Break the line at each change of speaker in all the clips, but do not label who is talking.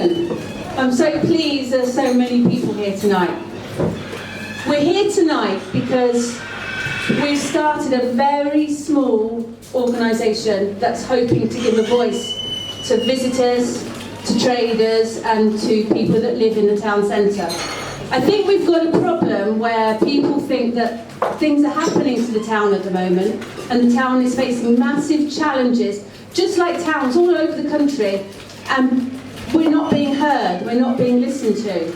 Excellent. I'm so pleased there's so many people here tonight. We're here tonight because we've started a very small organisation that's hoping to give a voice to visitors, to traders and to people that live in the town centre. I think we've got a problem where people think that things are happening to the town at the moment and the town is facing massive challenges, just like towns all over the country, and we're not being heard, we're not being listened to.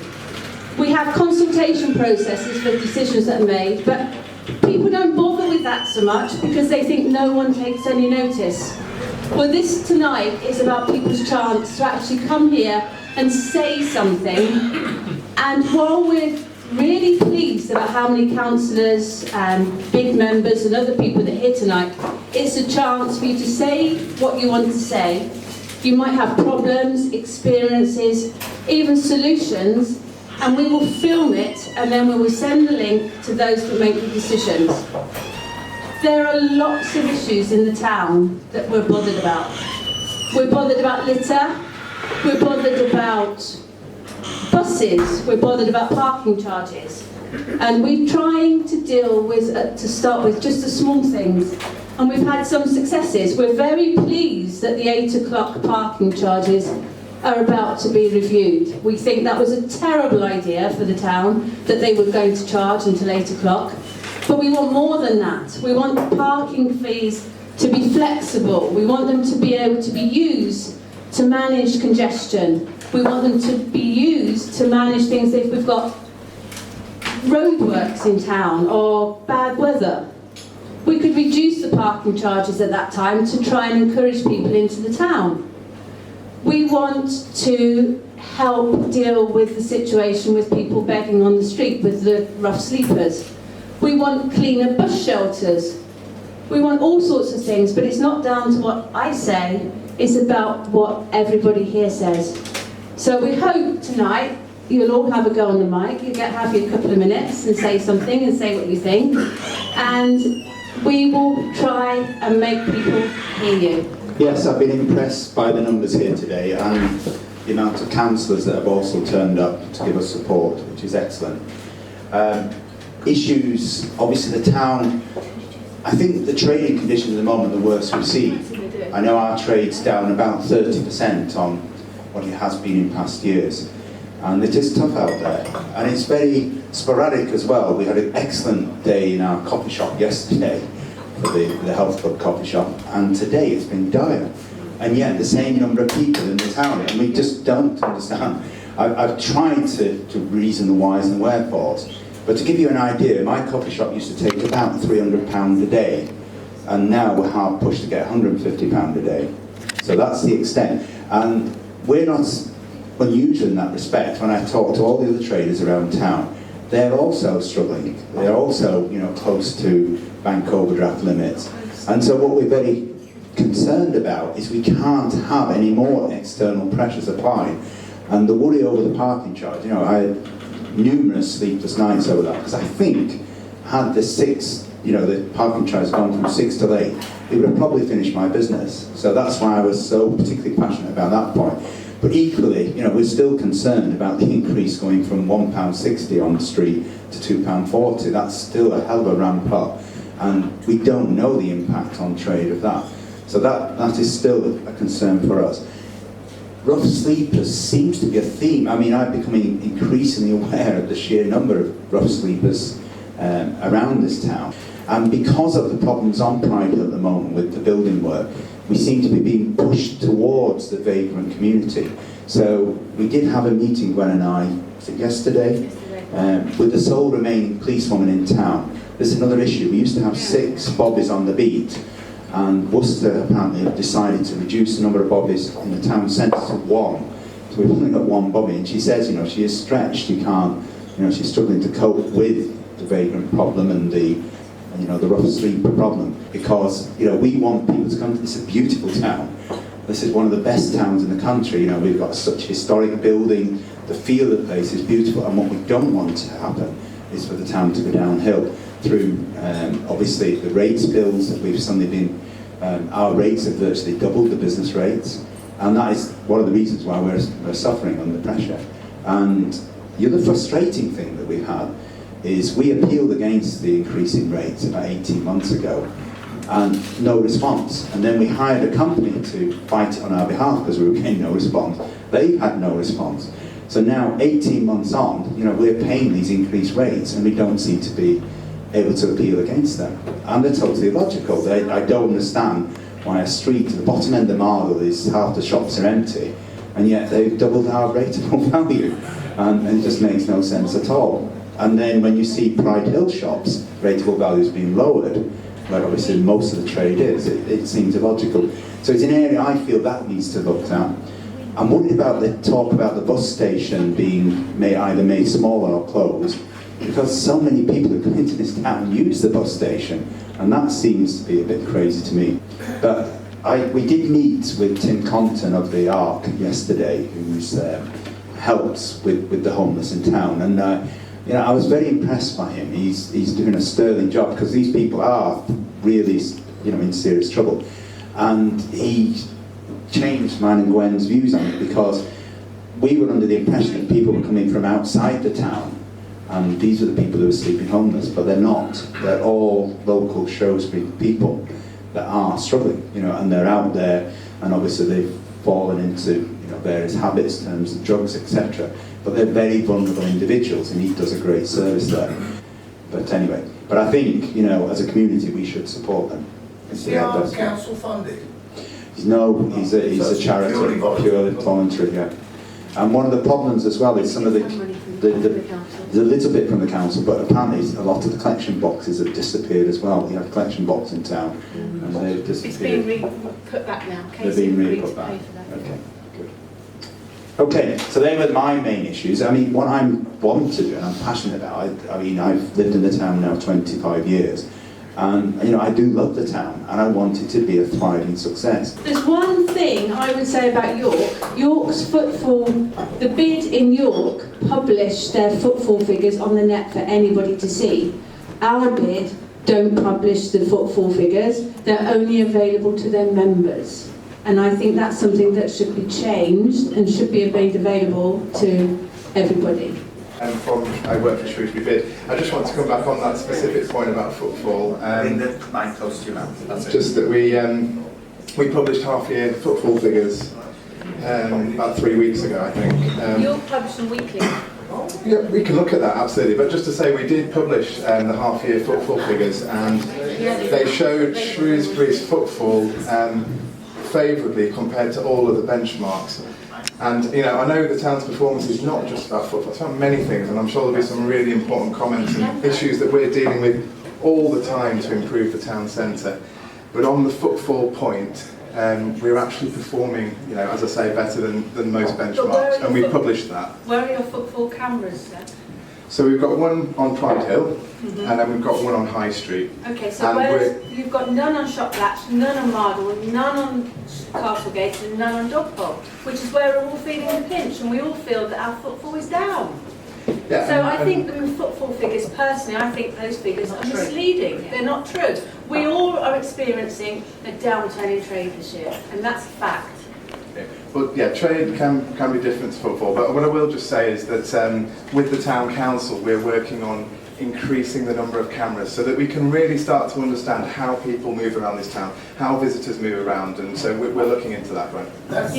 We have consultation processes for decisions that are made, but people don't bother with that so much because they think no one takes any notice. Well, this tonight is about people's chance to actually come here and say something. And while we're really pleased about how many councillors and big members and other people that are here tonight, it's a chance for you to say what you want to say. You might have problems, experiences, even solutions, and we will film it and then we will send the link to those that make the decisions. There are lots of issues in the town that we're bothered about. We're bothered about litter, we're bothered about buses, we're bothered about parking charges. And we're trying to deal with, to start with, just the small things. And we've had some successes. We're very pleased that the 8 o'clock parking charges are about to be reviewed. We think that was a terrible idea for the town, that they were going to charge until 8 o'clock. But we want more than that. We want parking fees to be flexible. We want them to be able to be used to manage congestion. We want them to be used to manage things if we've got roadworks in town or bad weather. We could reduce the parking charges at that time to try and encourage people into the town. We want to help deal with the situation with people begging on the street, with the rough sleepers. We want cleaner bus shelters. We want all sorts of things, but it's not down to what I say, it's about what everybody here says. So we hope tonight you'll all have a go on the mic, you'll have your couple of minutes and say something and say what you think, and we will try and make people hear you.
Yes, I've been impressed by the numbers here today and the amount of councillors that have also turned up to give us support, which is excellent. Issues, obviously the town, I think the trading conditions at the moment are the worst we've seen. I know our trade's down about 30% on what it has been in past years. And it is tough out there. And it's very sporadic as well. We had an excellent day in our coffee shop yesterday, for the health club coffee shop, and today it's been dire. And yet the same number of people in the town, and we just don't understand. I've tried to reason the whys and wherefores, but to give you an idea, my coffee shop used to take about £300 a day, and now we're hard pushed to get £150 a day. So that's the extent. And we're not unusual in that respect. When I talk to all the other traders around town, they're also struggling. They're also, close to bank overdraft limits. And so what we're very concerned about is we can't have any more external pressures applied. And the worry over the parking charge, I had numerous sleepless nights over that, because I think had the parking charge gone from 6 to 8, it would have probably finished my business. So that's why I was so particularly passionate about that point. But equally, we're still concerned about the increase going from £1.60 on the street to £2.40. That's still a hell of a ramp up, and we don't know the impact on trade of that. So that is still a concern for us. Rough sleepers seems to be a theme. I mean, I'm becoming increasingly aware of the sheer number of rough sleepers around this town. And because of the problems on Pride Hill at the moment with the building work, we seem to be being pushed towards the vagrant community. So we did have a meeting, Gwen and I, was it yesterday? With the sole remaining policewoman in town. There's another issue. We used to have 6 bobbies on the beat, and Worcester apparently have decided to reduce the number of bobbies in the town centre to 1. So we've only got 1 bobby, and she says, she is stretched. She can't, she's struggling to cope with the vagrant problem and the rough sleeper problem, because we want people to come to this. It's a beautiful town. This is one of the best towns in the country. We've got such historic building. The feel of the place is beautiful, and what we don't want to happen is for the town to go downhill through obviously the rates bills that we've suddenly been. Our rates have virtually doubled the business rates, And that is one of the reasons why we're suffering under pressure. And the other frustrating thing that we've had is we appealed against the increase in rates about 18 months ago, and no response. And then we hired a company to fight it on our behalf because we were getting no response. They've had no response. So now, 18 months on, we're paying these increased rates and we don't seem to be able to appeal against them. And they're totally illogical. I don't understand why a street at the bottom end of Marble is half the shops are empty, and yet they've doubled our rateable value. And it just makes no sense at all. And then when you see Pride Hill shops, rateable values being lowered, where obviously most of the trade is, it seems illogical. So it's an area I feel that needs to be looked at. I'm worried about the talk about the bus station being either made smaller or closed, because so many people who come into this town use the bus station, and that seems to be a bit crazy to me. But we did meet with Tim Compton of the Arc yesterday, who's helps with the homeless in town, and I was very impressed by him. He's doing a sterling job, because these people are really in serious trouble, and he changed mine and Gwen's views on it, because we were under the impression that people were coming from outside the town, and these are the people who are sleeping homeless, but they're not. They're all local Shrewsbury people that are struggling, and they're out there, and obviously they've fallen into various habits in terms of drugs, etc. But they're very vulnerable individuals, and he does a great service there. But anyway, I think as a community we should support them.
Is the Arc council funded?
No, he's a charity, purely voluntary. Yeah. And one of the problems as well is some of there's a little bit from the council, but apparently a lot of the collection boxes have disappeared as well. We have a collection box in town, and they've disappeared.
It's being put back now.
They're being re-put back. Okay, good. Okay, so they were my main issues. I mean, what I want to do, and I'm passionate about, I've lived in the town now 25 years, and I do love the town, and I want it to be a thriving success.
There's one thing I would say about York. York's footfall, the bid in York published their footfall figures on the net for anybody to see. Our bid don't publish the footfall figures, they're only available to their members. And I think that's something that should be changed and should be made available to everybody.
I work for Shrewsbury Bid. I just want to come back on that specific point about footfall.
The mic close to your mouth. That's it.
Just that we published half-year footfall figures about 3 weeks ago, I think.
You're publishing weekly.
Yeah, we can look at that, absolutely. But just to say, we did publish the half-year footfall figures, and they showed Shrewsbury's footfall favourably compared to all of the benchmarks. And I know the town's performance is not just about football, it's about many things, and I'm sure there'll be some really important comments and issues that we're dealing with all the time to improve the town centre. But on the footfall point, we're actually performing, as I say, better than most benchmarks, and we published that.
Where are your footfall cameras then?
So we've got one on Pride Hill, and then we've got one on High Street.
Okay, so you've got none on Shop Latch, none on Mardle, none on Castlegate, and none on Dogpole, which is where we're all feeling the pinch, and we all feel that our footfall is down.
Yeah,
so I think the footfall figures, personally, I think those figures are misleading. They're not true. We all are experiencing a downturn in trade this year, and that's a fact.
Well, yeah, trade can be different to football, but what I will just say is that with the town council, we're working on increasing the number of cameras so that we can really start to understand how people move around this town, how visitors move around, and so we're looking into that, right?
That's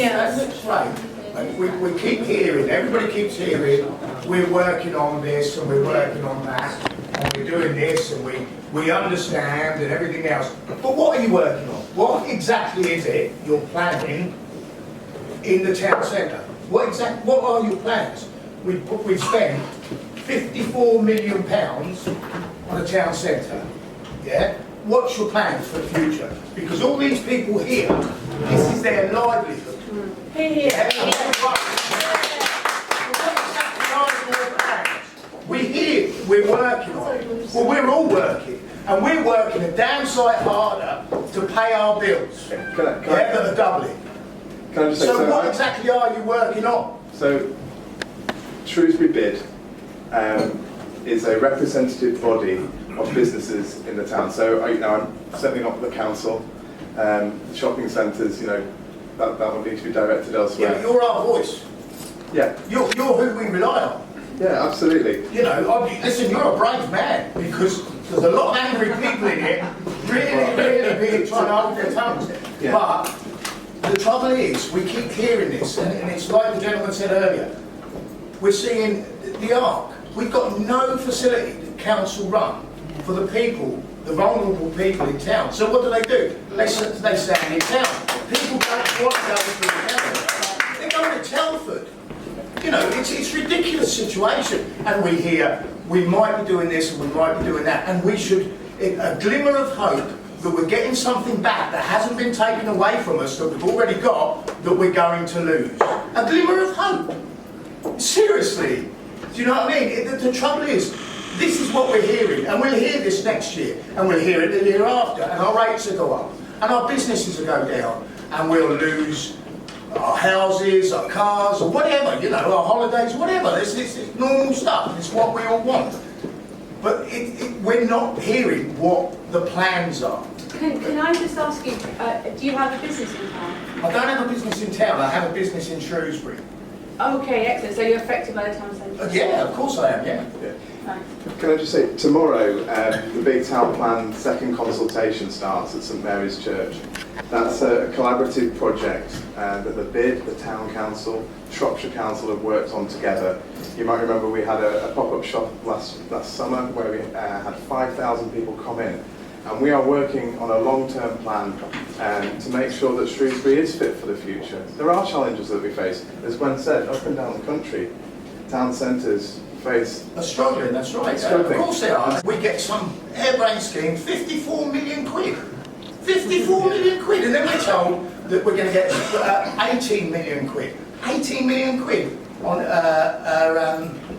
right. And we keep hearing, everybody keeps hearing, we're working on this and we're working on that, and we're doing this and we understand and everything else. But what are you working on? What exactly is it you're planning in the town centre? What are your plans? We've spent £54 million on a town centre. Yeah? What's your plans for the future? Because all these people here, this is their livelihood. Yeah? What exactly are your plans? We're here, we're working on it. Well, we're all working. And we're working a damn sight harder to pay our bills. That are doubling.
Can I just say,
so what exactly are you working on?
So, Shrewsbury Bid is a representative body of businesses in the town. So, I'm certainly not the council. Shopping centres, that would need to be directed elsewhere.
Yeah, you're our voice.
Yeah.
You're who we rely on.
Yeah, absolutely.
You know, listen, you're a brave man, because there's a lot of angry people in here, really being trying to hold their tongues.
Yeah.
But the trouble is, we keep hearing this, and it's like the gentleman said earlier, we're seeing the Ark. We've got no facility, council run, for the people, the vulnerable people in town. So what do? They stand in town. People don't want to go to the town. They go to Telford. You know, it's a ridiculous situation. And we hear, we might be doing this and we might be doing that. And we should, a glimmer of hope that we're getting something back that hasn't been taken away from us, that we've already got, that we're going to lose. A glimmer of hope. Seriously. Do you know what I mean? The trouble is, this is what we're hearing. And we'll hear this next year. And we'll hear it the year after. And our rates will go up. And our businesses will go down. And we'll lose our houses, our cars, or whatever, you know, our holidays, whatever. It's normal stuff. It's what we all want. But we're not hearing what the plans are.
Can I just ask you, do you have a business in town?
I don't have a business in town. I have a business in Shrewsbury.
Okay, excellent. So you're affected by the town centre?
Yeah, of course I am, yeah.
Thanks.
Can I just say, tomorrow, the Big Town Plan second consultation starts at St Mary's Church. That's a collaborative project that the BID, the Town Council, Shropshire Council have worked on together. You might remember we had a pop-up shop last summer where we had 5,000 people come in. And we are working on a long-term plan to make sure that Shrewsbury is fit for the future. There are challenges that we face. As Gwen said, up and down the country, town centres face...
Are struggling, that's right.
Struggling.
Of course they are. We get some airbrain scheme, 54 million quid. 54 million quid, and then we're told that we're going to get 18 million quid. 18 million quid on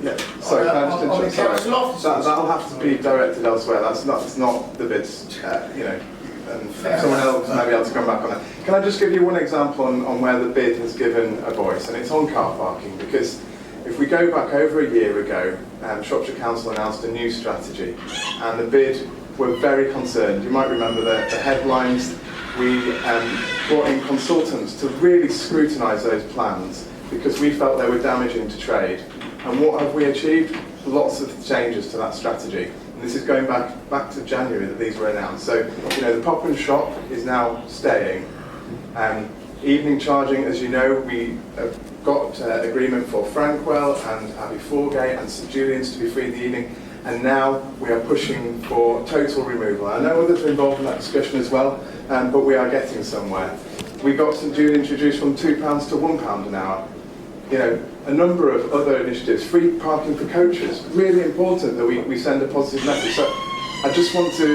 Yeah, sorry, can I just
on the
interrupt?
council offices.
That'll have to be directed elsewhere. That's not the bids, you know, and someone else may be able to come back on that. Can I just give you one example on where the bid has given a voice, and it's on car parking, because if we go back over a year ago, Shropshire Council announced a new strategy, and the bid were very concerned. You might remember the headlines. We brought in consultants to really scrutinise those plans because we felt they were damaging to trade. And what have we achieved? Lots of changes to that strategy. And this is going back to January that these were announced. So, you know, the Pop and Shop is now staying. Evening charging, as you know, we have got agreement for Frankwell and Abbey Foregate and St Julian's to be free in the evening. And now we are pushing for total removal. I know others are involved in that discussion as well, but we are getting somewhere. We got St Julian introduced from £2 to £1 an hour. You know, a number of other initiatives, free parking for coaches, really important that we send a positive message. So I just want to,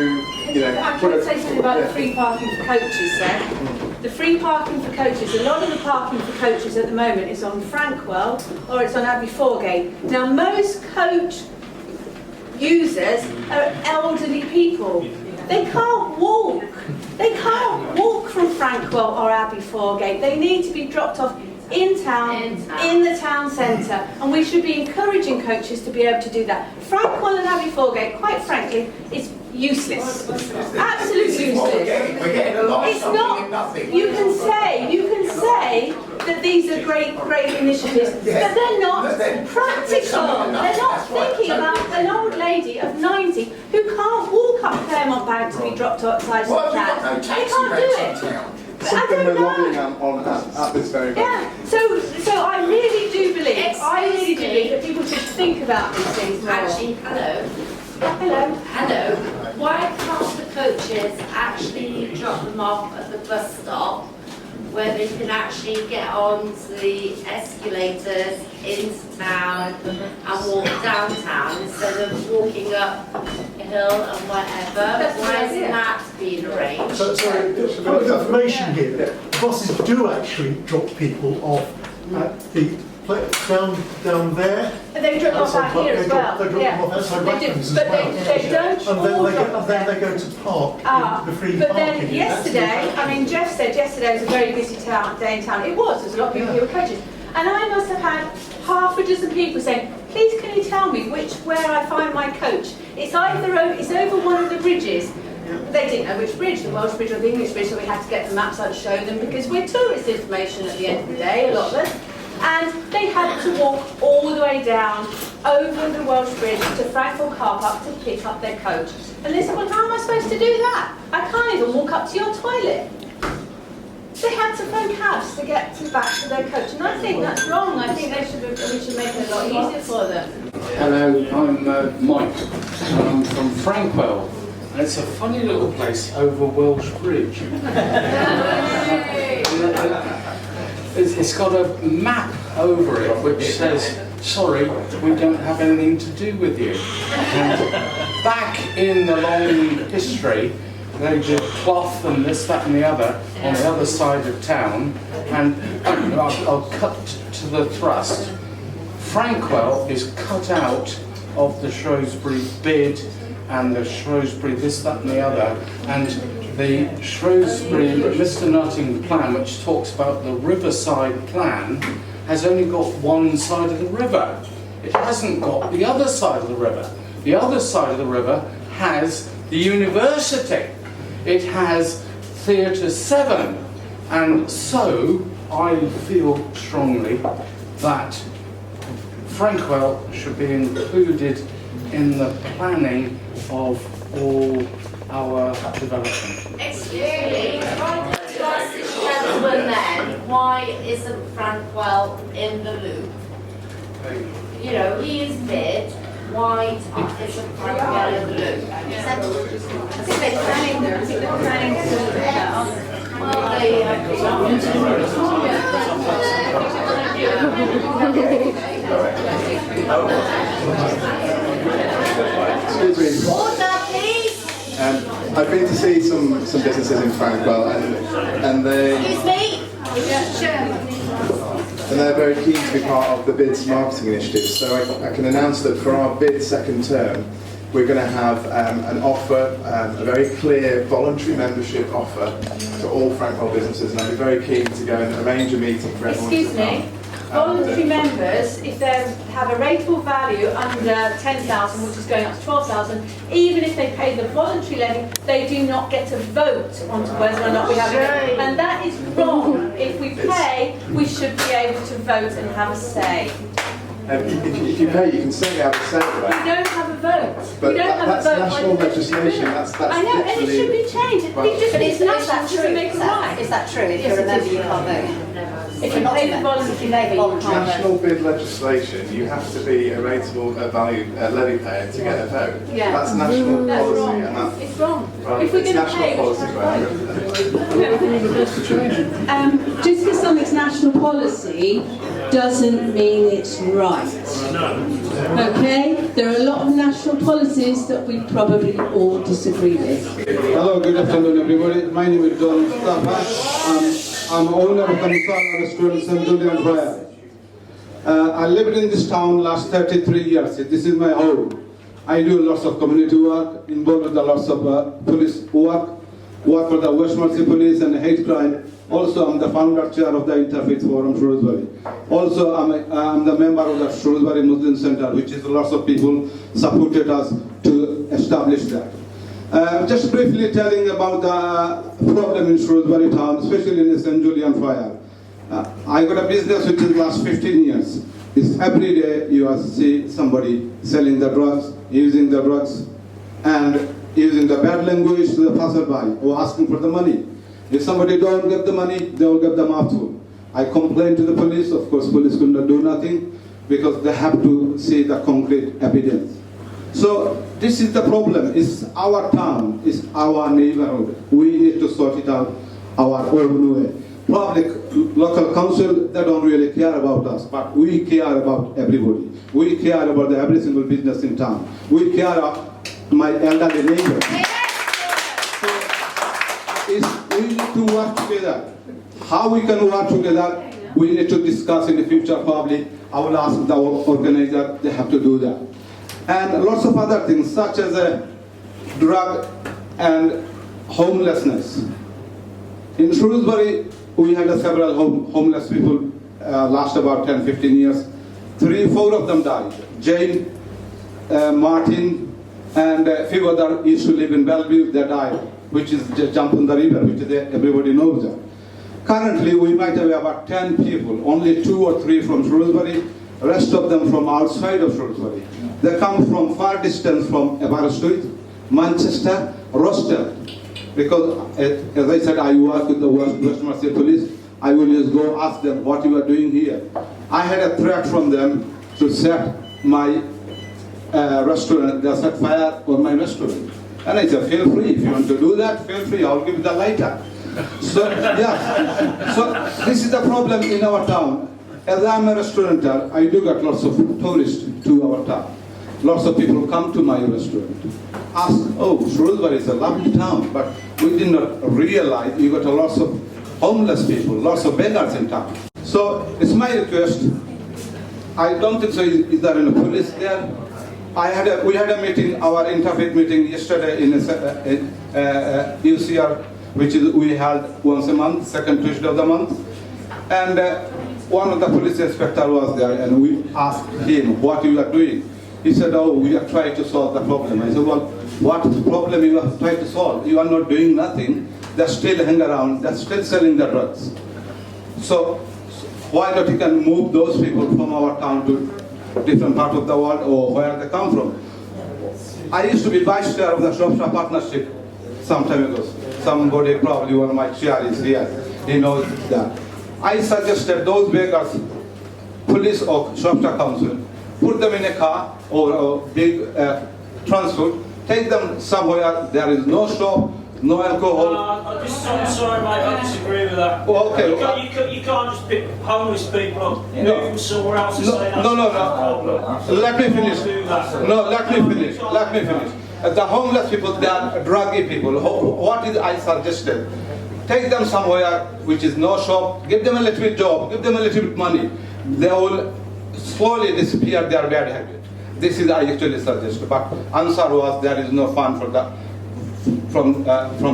you know...
I'm trying to say something about the free parking for coaches then. The free parking for coaches, a lot of the parking for coaches at the moment is on Frankwell or it's on Abbey Foregate. Now most coach users are elderly people. They can't walk. They can't walk from Frankwell or Abbey Foregate. They need to be dropped off in town, in the town centre, and we should be encouraging coaches to be able to do that. Frankwell and Abbey Foregate, quite frankly, is useless. Absolutely useless.
We're getting a lot of
It's
something
not.
and nothing.
You can say that these are great initiatives, but they're not practical. They're not thinking about an old lady of 90 who can't walk up Claremont Bank to be dropped outside
Why
the
have we got
town.
no
They
taxi
can't
rates
do
in
it.
town?
Something we're lobbying on at this very moment.
Yeah, so I really do believe, that people should think about these things more.
Actually, hello.
Hello.
Why can't the coaches actually drop them off at the bus stop where they can actually get on to the escalators into town and walk downtown instead of walking up a hill and whatever? Why isn't that being arranged?
So, sorry, point of information here. Buses do actually drop people off at the down there.
But they drop off out here as well.
They drop them off outside
They do,
Rathmans as
but
well.
they don't all drop off
then
there.
they go to park in the free
But
parking.
then yesterday, I mean, Jeff said yesterday was a very busy day in town. It was, there's a lot of people who were coaches. And I must have had half a dozen people saying, please can you tell me where I find my coach? It's over one of the bridges. They didn't know which bridge, the Welsh Bridge or the English Bridge, so we had to get the maps out to show them because we're tourist information at the end of the day, a lot of us. And they had to walk all the way down over the Welsh Bridge to Frankfurt car park to pick up their coach. And they said, well, how am I supposed to do that? I can't even walk up to your toilet. They had to phone cabs to get back to their coach, and I think that's wrong. I think we should make it a lot easier for them.
Hello, I'm Mike, and I'm from Frankwell, and it's a funny little place over Welsh Bridge. It's got a map over it which says, sorry, we don't have anything to do with you. And back in the long history, they did cloth and this, that and the other on the other side of town, and I'll cut to the thrust. Frankwell is cut out of the Shrewsbury bid and the Shrewsbury this, that and the other, and the Shrewsbury Mr. Nutting plan, which talks about the riverside plan, has only got one side of the river. It hasn't got the other side of the river. The other side of the river has the university. It has Theatre 7, and so I feel strongly that Frankwell should be included in the planning of all our development.
Excuse me, can I just ask this gentleman then, why isn't Frankwell in the loop? You know, he is mid, why isn't Frankwell in the loop?
I think they're planning to do that.
Well, they
Excuse me.
Order, please!
I've been to see some businesses in Frankwell, and
Excuse me?
they're very keen to be part of the BID's marketing initiative. So I can announce that for our BID second term, we're going to have an offer, a very clear voluntary membership offer to all Frankwell businesses, and I'd be very keen to go and arrange a meeting for everyone
Excuse
to come.
me, voluntary members, if they have a rateable value under 10,000, which is going up to 12,000, even if they pay the voluntary levy, they do not get a vote on whether or not we have it. And that is wrong. If we pay, we should be able to vote and have a say.
If you pay, you can certainly have a say about
We
it.
don't have a vote.
But
we don't have
that's
a vote.
national legislation. That's
I know, and it
literally-
should be changed.
Well-
It just
But
is
is that
national,
true?
doesn't make it right.
Is that true? If
Yes,
you're a
it
member,
is.
you can't vote.
If you pay the voluntary levy, you can't vote.
National bid legislation, you have to be a rateable levy payer to get a vote.
Yeah.
That's national
That's
policy,
wrong.
and that,
It's wrong.
well,
If we're
it's
going to
national
pay, we
policy.
should
but-
have a vote.
Just because something's national policy doesn't mean it's right. Okay? There are a lot of national policies that we probably all disagree with.
Hello, good afternoon everybody. My name is Don Mustafa. I'm owner of Kamsala Restaurant, St. Julian Friar. I lived in this town last 33 years. This is my home. I do lots of community work, involved with lots of police work for the West Mercy Police and hate crime. Also, I'm the founder chair of the Interfaith Forum Shrewsbury. Also, I'm the member of the Shrewsbury Muslim Center, which is lots of people supported us to establish that. Just briefly telling about the problem in Shrewsbury town, especially in the St. Julian Friar. I got a business which is last 15 years. It's every day you see somebody selling the drugs, using the drugs, and using the bad language to the passerby or asking for the money. If somebody don't get the money, they will get the mouthful. I complained to the police. Of course, police could not do nothing because they have to see the concrete evidence. So this is the problem. It's our town, it's our neighborhood. We need to sort it out our own way. Public, local council, they don't really care about us, but we care about everybody. We care about every single business in town. We care about my elderly neighbor. We need to work together. How we can work together, we need to discuss in the future probably. I will ask the organizer, they have to do that. And lots of other things, such as drug and homelessness. In Shrewsbury, we had several homeless people last about 10-15 years. 3-4 of them died. Jane, Martin, And a few other used to live in Bellevue, they died, which is just jump in the river, which is everybody knows that. Currently, we might have about 10 people, only 2 or 3 from Shrewsbury, rest of them from outside of Shrewsbury. They come from far distance from Aberystwyth, Manchester, Rochester. Because, as I said, I work with the Westminster Police. I will just go ask them what you are doing here. I had a threat from them to set my restaurant, they set fire on my restaurant. And I said, feel free, if you want to do that, feel free, I'll give you the lighter. So, yeah, so this is the problem in our town. As I'm a restaurateur, I do get lots of tourists to our town. Lots of people come to my restaurant, ask, oh, Shrewsbury is a lovely town, but we did not realize you got a lots of homeless people, lots of beggars in town. So it's my request, I don't think so, is there any police there? We had a meeting, our interfaith meeting yesterday in UCR, which is we held once a month, second Tuesday of the month. And one of the police inspector was there, and we asked him what you are doing. He said, oh, we are trying to solve the problem. I said, well, what problem you are trying to solve? You are not doing nothing. They're still hanging around. They're still selling the drugs. So why not you can move those people from our town to different part of the world or where they come from? I used to be vice chair of the Shrewsbury Partnership some time ago. Somebody, probably one of my chair is here. He knows that. I suggested those beggars, police or Shrewsbury Council, put them in a car or a big transport, take them somewhere there is no shop, no alcohol.
I'm sorry, mate, I disagree with that.
Oh, okay.
You can't just pick homeless people up, move them somewhere else and say that's
no.
not a problem.
Let me finish. No, let me finish. The homeless people, they are druggy people. What is I suggested? Take them somewhere which is no shop, give them a little bit job, give them a little bit money. They will slowly disappear their bad habit. This is I actually suggested, but answer was there is no fund for that from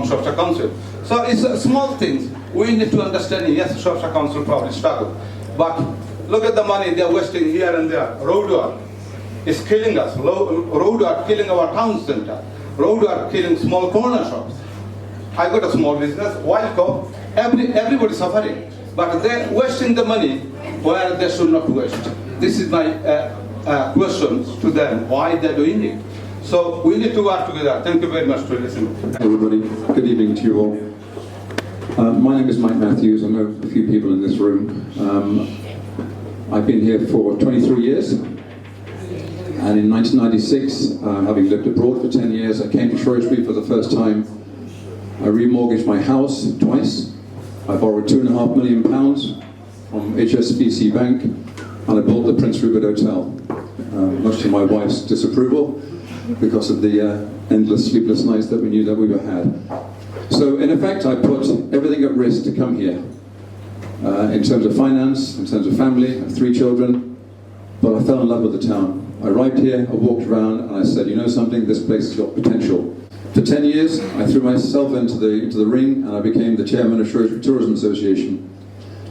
Shrewsbury Council. So it's small things. We need to understand, yes, Shrewsbury Council probably struggle, but look at the money they're wasting here and there. Road work is killing us. Road work killing our town center. Road work killing small corner shops. I got a small business, Wildco, everybody suffering, but they're wasting the money where they should not waste. This is my question to them, why they're doing it. So we need to work together. Thank you very much for listening.
Everybody, good evening to you all. My name is Mike Matthews. I know a few people in this room. I've been here for 23 years. And in 1996, having lived abroad for 10 years, I came to Shrewsbury for the first time. I remortgaged my house twice. I borrowed £2.5 million from HSBC Bank, and I built the Prince Rupert Hotel, much to my wife's disapproval because of the endless sleepless nights that we knew that we were had. So in effect, I put everything at risk to come here, in terms of finance, in terms of family. I have 3 children, but I fell in love with the town. I arrived here, I walked around, and I said, you know something, this place has got potential. For 10 years, I threw myself into the ring, and I became the chairman of Shrewsbury Tourism Association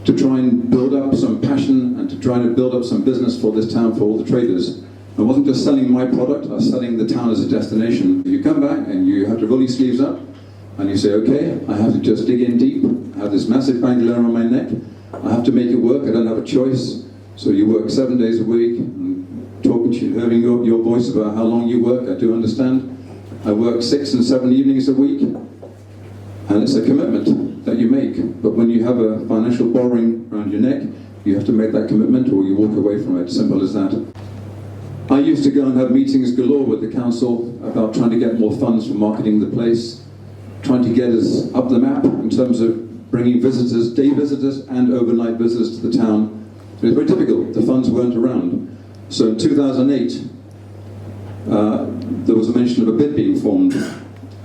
to try and build up some passion and to try and build up some business for this town, for all the traders. I wasn't just selling my product, I was selling the town as a destination. You come back and you have to roll your sleeves up, and you say, okay, I have to just dig in deep. I have this massive bank loan on my neck. I have to make it work, I don't have a choice. So you work 7 days a week, and talking to you, hearing your voice about how long you work, I do understand. I work 6 and 7 evenings a week, and it's a commitment that you make. But when you have a financial borrowing around your neck, you have to make that commitment or you walk away from it, simple as that. I used to go and have meetings galore with the council about trying to get more funds for marketing the place, trying to get us up the map in terms of bringing visitors, day visitors and overnight visitors to the town. It was very difficult, the funds weren't around. So in 2008, there was a mention of a bid being formed,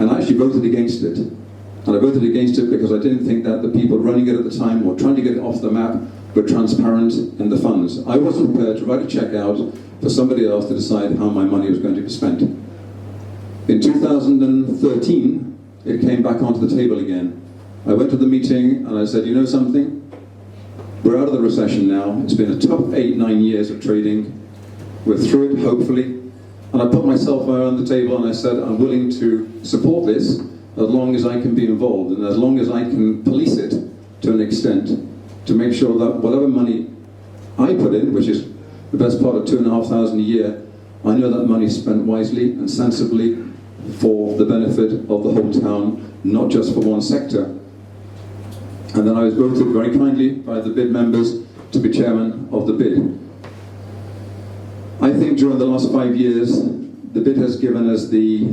and I actually voted against it. And I voted against it because I didn't think that the people running it at the time or trying to get it off the map were transparent in the funds. I wasn't prepared to write a check out for somebody else to decide how my money was going to be spent. In 2013, it came back onto the table again. I went to the meeting and I said, you know something? We're out of the recession now. It's been a tough 8-9 years of trading. We're through it, hopefully. And I put myself around the table and I said, I'm willing to support this as long as I can be involved and as long as I can police it to an extent to make sure that whatever money I put in, which is the best part of £2,500 a year, I know that money is spent wisely and sensibly for the benefit of the whole town, not just for one sector. And then I was voted very kindly by the bid members to be chairman of the bid. I think during the last 5 years, the bid has given us the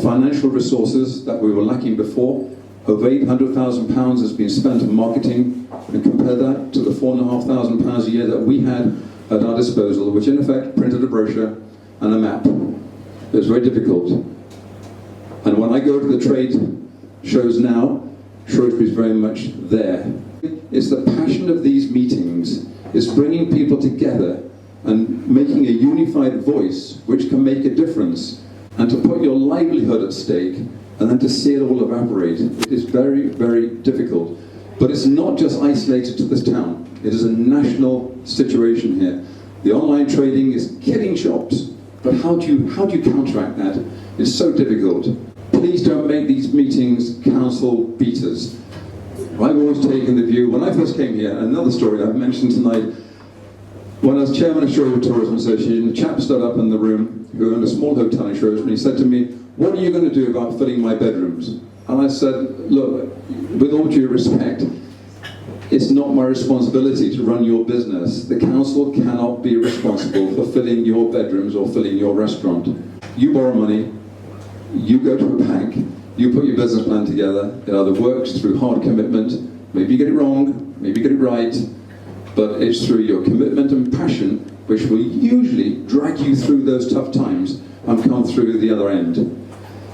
financial resources that we were lacking before. Over £800,000 has been spent on marketing, and compare that to the £4,500 a year that we had at our disposal, which in effect printed a brochure and a map. It was very difficult. And when I go to the trade shows now, Shrewsbury is very much there. It's the passion of these meetings, it's bringing people together and making a unified voice which can make a difference. And to put your livelihood at stake and then to see it all evaporate, it is very, very difficult. But it's not just isolated to this town. It is a national situation here. The online trading is killing shops, but how do you counteract that? It's so difficult. Please don't make these meetings council beaters. I've always taken the view, when I first came here, another story I've mentioned tonight, when I was chairman of Shrewsbury Tourism Association, a chap stood up in the room who owned a small hotel in Shrewsbury, and he said to me, what are you going to do about filling my bedrooms? And I said, look, with all due respect, it's not my responsibility to run your business. The council cannot be responsible for filling your bedrooms or filling your restaurant. You borrow money, you go to a bank, you put your business plan together, it either works through hard commitment, maybe you get it wrong, maybe you get it right, but it's through your commitment and passion which will usually drag you through those tough times and come through the other end.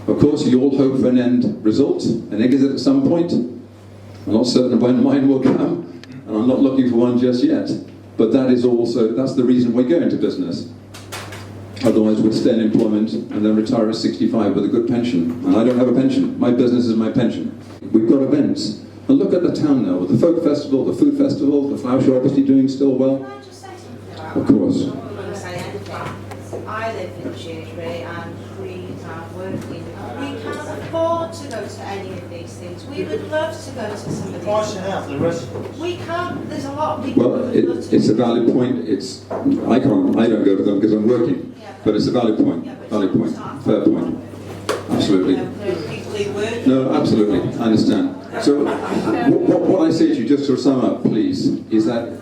Of course, you all hope for an end result, an exit at some point. I'm not certain when mine will come, and I'm not looking for one just yet. But that is also, that's the reason we go into business. Otherwise, we'd stay in employment and then retire at 65 with a good pension. And I don't have a pension. My business is my pension. We've got events. And look at the town now, with the folk festival, the food festival, the flower show obviously doing still well.
Can I just say something about
Of course.
I'm not going to say anything. I live in Shrewsbury and we are working. We can't afford to go to any of these things. We would love to go to some of these.
Price it out for the residents.
We can't, there's a lot of people
Well,
who would love to.
it's a valid point. I don't go to them because I'm working. But it's a valid point. Valid point. Fair point. Absolutely.
There are people who work.
No, absolutely. I understand. So, what I say to you, just to sum up, please, is that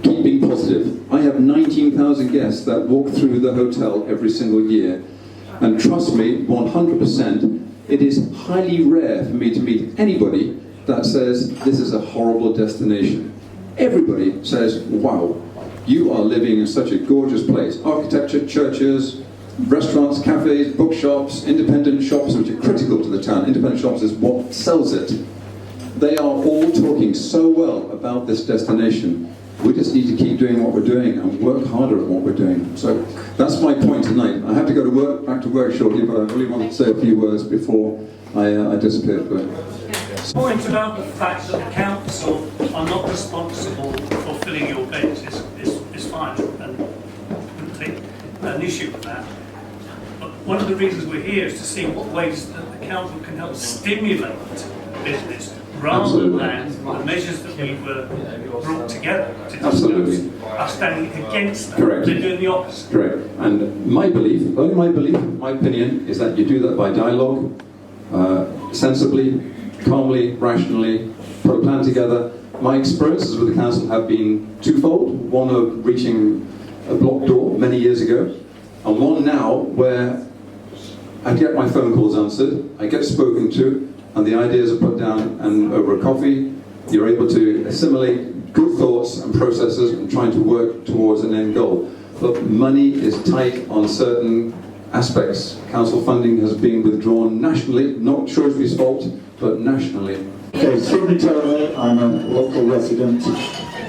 keep being positive. I have 19,000 guests that walk through the hotel every single year. And trust me, 100%, it is highly rare for me to meet anybody that says this is a horrible destination. Everybody says, wow, you are living in such a gorgeous place. Architecture, churches, restaurants, cafes, bookshops, independent shops, which are critical to the town. Independent shops is what sells it. They are all talking so well about this destination. We just need to keep doing what we're doing and work harder at what we're doing. So that's my point tonight. I have to go to work, back to work shortly, but I really want to say a few words before I disappear.
Point about the fact that the council are not responsible for filling your beds is fine, and I wouldn't think an issue with that. But one of the reasons we're here is to see what ways that the council can help stimulate business rather than the measures that we were brought together to discuss are standing against that.
Correct.
They're doing the opposite.
Correct. And my belief, only my belief, my opinion, is that you do that by dialogue, sensibly, calmly, rationally, put a plan together. My experiences with the council have been twofold. One of reaching a blocked door many years ago, and one now where I get my phone calls answered, I get spoken to, and the ideas are put down, and over a coffee, you're able to assimilate good thoughts and processes and trying to work towards an end goal. But money is tight on certain aspects. Council funding has been withdrawn nationally, not Shrewsbury's fault, but nationally.
Okay, Stephen Turner, I'm a local resident.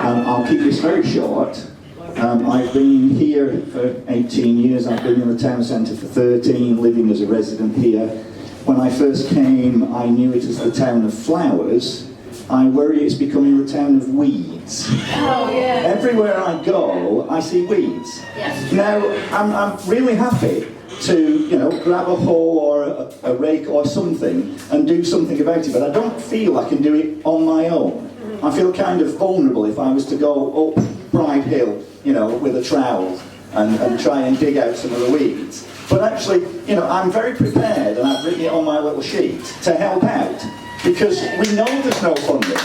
I'll keep this very short. I've been here for 18 years, I've been in the town centre for 13, living as a resident here. When I first came, I knew it as the town of flowers, I worry it's becoming the town of weeds.
Oh, yeah.
Everywhere I go, I see weeds.
Yes.
Now, I'm really happy to, grab a hoe or a rake or something and do something about it, but I don't feel I can do it on my own. I feel kind of vulnerable if I was to go up Bride Hill, with a trowel and try and dig out some of the weeds. But actually, I'm very prepared, and I've written it on my little sheet, to help out, because we know there's no funding.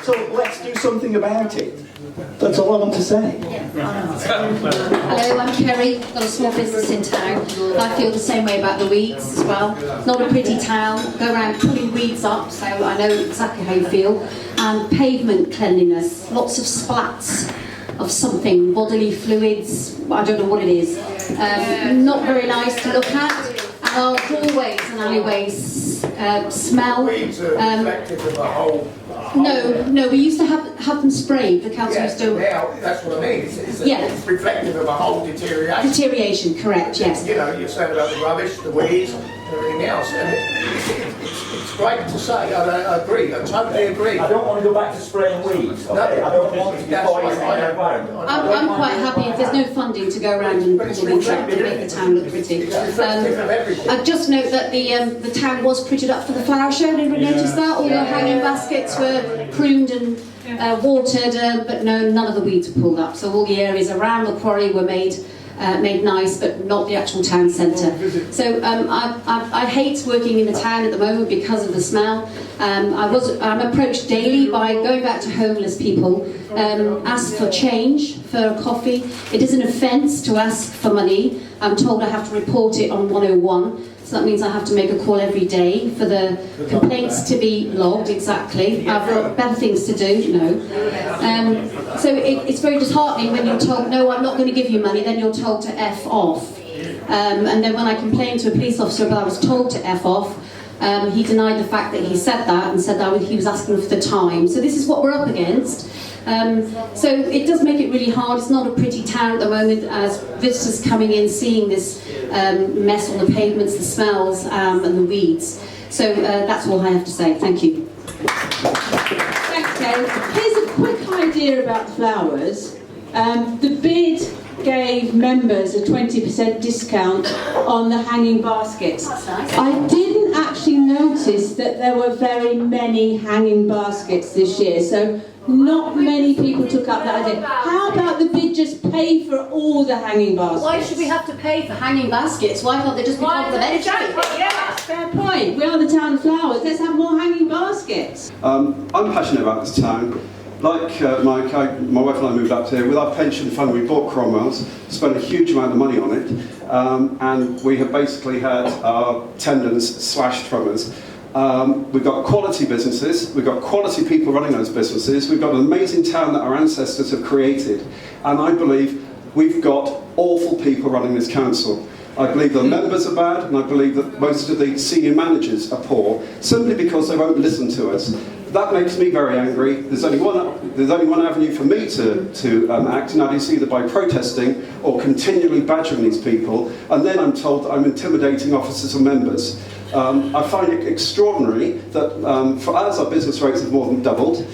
So let's do something about it. That's all I want to say.
Hello, I'm Kerry, got a small business in town. I feel the same way about the weeds as well. Not a pretty town, go around pulling weeds up, so I know exactly how you feel. And pavement cleanliness, lots of splats of something, bodily fluids, I don't know what it is. Not very nice to look at. And our doorways and alleyways smell.
Weeds are reflective of a whole.
No, we used to have them sprayed. The council used to.
Now, that's what I mean. It's reflective of a whole deterioration.
Deterioration, correct, yes.
You're saying about the rubbish, the weeds, and everything else. And it's great to say, I agree, I totally agree.
I don't want to go back to spraying weeds, okay? I don't want to be poisoned by the environment.
I'm quite happy if there's no funding to go around and pull weeds up to make the town look pretty. I just note that the town was prettied up for the flower show. Anybody notice that? All the hanging baskets were pruned and watered, but no, none of the weeds were pulled up. So all the areas around the quarry were made nice, but not the actual town centre. So I hate working in the town at the moment because of the smell. I'm approached daily by going back to homeless people, ask for change for a coffee. It is an offence to ask for money. I'm told I have to report it on 101. So that means I have to make a call every day for the complaints to be logged, exactly. I've got better things to do, So it's very disheartening when you're told, no, I'm not going to give you money, then you're told to F off. And then when I complained to a police officer about I was told to F off, he denied the fact that he said that and said that he was asking for the time. So this is what we're up against. So it does make it really hard. It's not a pretty town at the moment as visitors coming in seeing this mess on the pavements, the smells and the weeds. So that's all I have to say. Thank you.
Thanks, Karen. Here's a quick idea about flowers. The bid gave members a 20% discount on the hanging baskets.
That's nice.
I didn't actually notice that there were very many hanging baskets this year, so not many people took up that idea. How about the bid just pay for all the hanging baskets?
Why should we have to pay for hanging baskets? Why can't they just be complimentary?
Yes, fair point. We are the town of flowers. Let's have more hanging baskets.
I'm passionate about this town. Like Mike, my wife and I moved up here. With our pension fund, we bought Cromwell's, spent a huge amount of money on it, and we have basically had our tendons slashed from us. We've got quality businesses, we've got quality people running those businesses, we've got an amazing town that our ancestors have created, and I believe we've got awful people running this council. I believe the members are bad, and I believe that most of the senior managers are poor, simply because they won't listen to us. That makes me very angry. There's only one avenue for me to act, and that is either by protesting or continually badgering these people, and then I'm told that I'm intimidating officers and members. I find it extraordinary that for us, our business rates have more than doubled.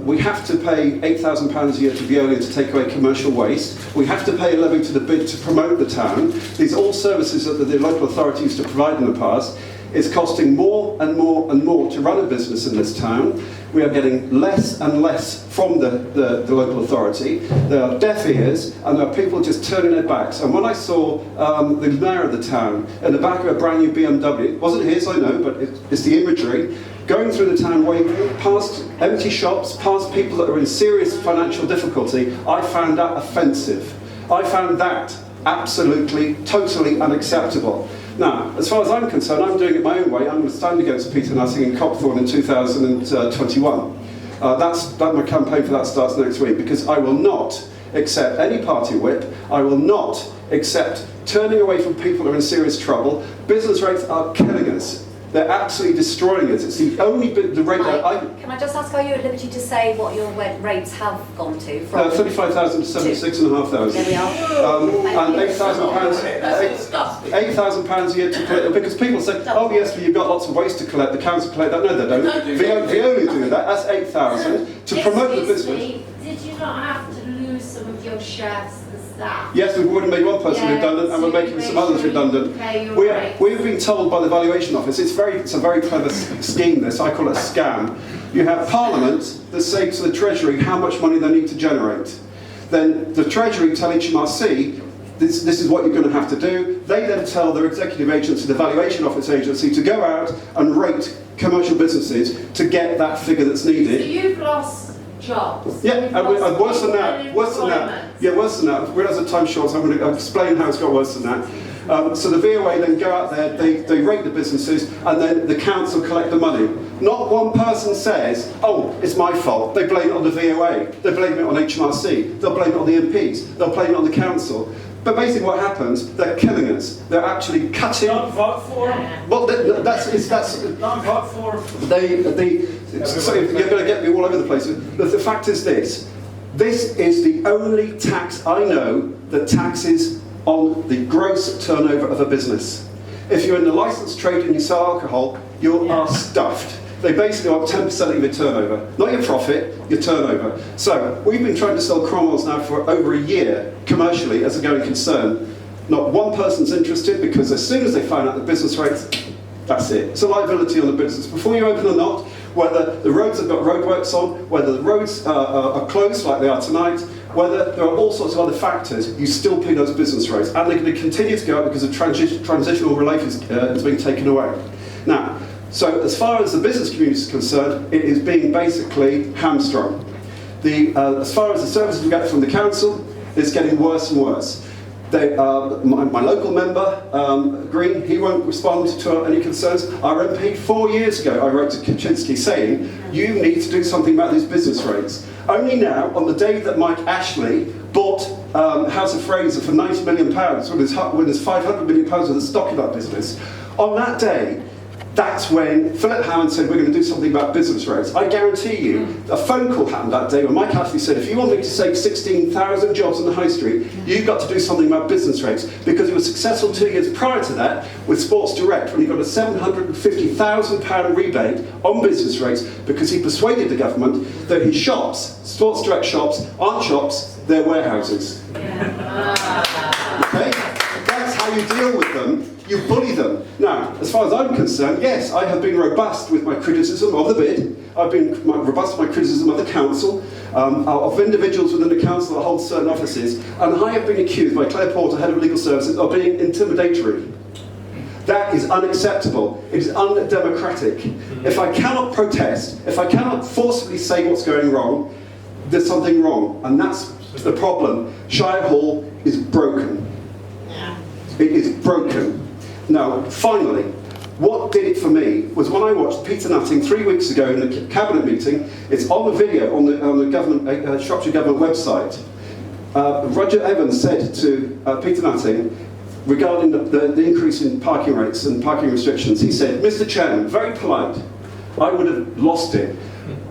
We have to pay £8,000 a year to Veolia to take away commercial waste. We have to pay a levy to the bid to promote the town. These are all services that the local authority used to provide in the past. It's costing more and more and more to run a business in this town. We are getting less and less from the local authority. There are deaf ears, and there are people just turning their backs. And when I saw the mayor of the town in the back of a brand new BMW, it wasn't his, I know, but it's the imagery, going through the town, past empty shops, past people that are in serious financial difficulty, I found that offensive. I found that absolutely, totally unacceptable. Now, as far as I'm concerned, I'm doing it my own way. I'm going to stand against Peter Nussing in Copthorne in 2021. My campaign for that starts next week, because I will not accept any party whip. I will not accept turning away from people who are in serious trouble. Business rates are killing us. They're absolutely destroying us. It's the only bit, the rate that
Can I just ask, are you at liberty to say what your rates have gone to? From
35,000 to 76,500.
There we are.
And £8,000 a year to collect, because people say, oh yes, but you've got lots of waste to collect, the council collect that. No, they don't. Veolia do that. That's 8,000 to promote the business.
Did you not have to lose some of your chefs and staff?
Yes, we've already made one person redundant, and we're making some others redundant. We've been told by the valuation office, it's a very clever scheme, this, I call it a scam. You have Parliament that say to the Treasury how much money they need to generate. Then the Treasury tell HMRC, this is what you're going to have to do. They then tell their executive agency, the valuation office agency, to go out and rate commercial businesses to get that figure that's needed.
So you've lost jobs.
Yeah, and worse than that. Yeah, worse than that. We're out of time short, so I'm going to explain how it's got worse than that. So the VOA then go out there, they rate the businesses, and then the council collect the money. Not one person says, oh, it's my fault. They blame it on the VOA. They blame it on HMRC. They'll blame it on the MPs. They'll blame it on the council. But basically what happens, they're killing us. They're actually cutting...
Don't vote for them.
Well,
Don't vote for them.
So you're going to get me all over the place. The fact is this is the only tax I know that taxes on the gross turnover of a business. If you're in the licensed trade and you sell alcohol, you are stuffed. They basically want 10% of your turnover. Not your profit, your turnover. So we've been trying to sell Cromwells now for over a year, commercially, as a going concern. Not one person's interested, because as soon as they find out the business rates, that's it. It's a liability on the business. Before you open or not, whether the roads have got roadworks on, whether the roads are closed like they are tonight, whether there are all sorts of other factors, you still pay those business rates. And they're going to continue to go up because of transitional relief is being taken away. Now, so as far as the business community is concerned, it is being basically hamstrung. As far as the services we get from the council, it's getting worse and worse. My local member, Green, he won't respond to any concerns. Our MP 4 years ago, I wrote to Kaczynski saying, you need to do something about these business rates. Only now, on the day that Mike Ashley bought House of Fraser for £90 million, when there's £500 million worth of stock in that business, on that day, that's when Philip Howard said, we're going to do something about business rates. I guarantee you, a phone call happened that day when Mike Ashley said, if you want me to save 16,000 jobs on the high street, you've got to do something about business rates. Because he was successful 2 years prior to that with Sports Direct, when he got a £750,000 rebate on business rates, because he persuaded the government that his shops, Sports Direct shops, aren't shops, they're warehouses. Okay? That's how you deal with them. You bully them. Now, as far as I'm concerned, yes, I have been robust with my criticism of the bid. I've been robust with my criticism of the council, of individuals within the council that hold certain offices, and I have been accused by Claire Porter, Head of Legal Services, of being intimidatory. That is unacceptable. It is undemocratic. If I cannot protest, if I cannot forcibly say what's going wrong, there's something wrong, and that's the problem. Shire Hall is broken. It is broken. Now, finally, what did it for me was when I watched Peter Nutting 3 weeks ago in the cabinet meeting. It's on the video on the government, Shropshire government website. Roger Evans said to Peter Nutting, regarding the increase in parking rates and parking restrictions, he said, Mr. Chairman, very polite, I would have lost it.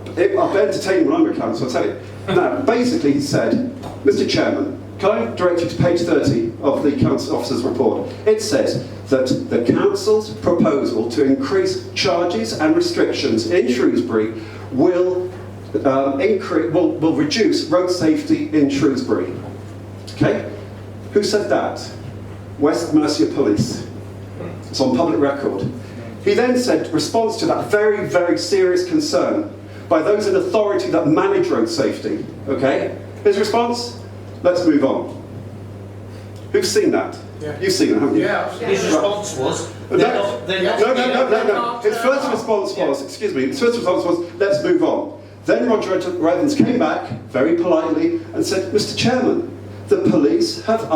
I'll be entertaining when I'm a council, I'll tell you. Now, basically he said, Mr. Chairman, can I direct you to page 30 of the council officer's report? It says that the council's proposal to increase charges and restrictions in Shrewsbury will reduce road safety in Shrewsbury. Okay? Who said that? West Mercia Police. It's on public record. He then said, response to that very, very serious concern by those in authority that manage road safety. Okay? His response? Let's move on. Who's seen that? Yeah. You've seen it, haven't you?
Yeah.
His response was...
No. His first response was, let's move on. Then Roger Evans came back, very politely, and said, Mr. Chairman, the police have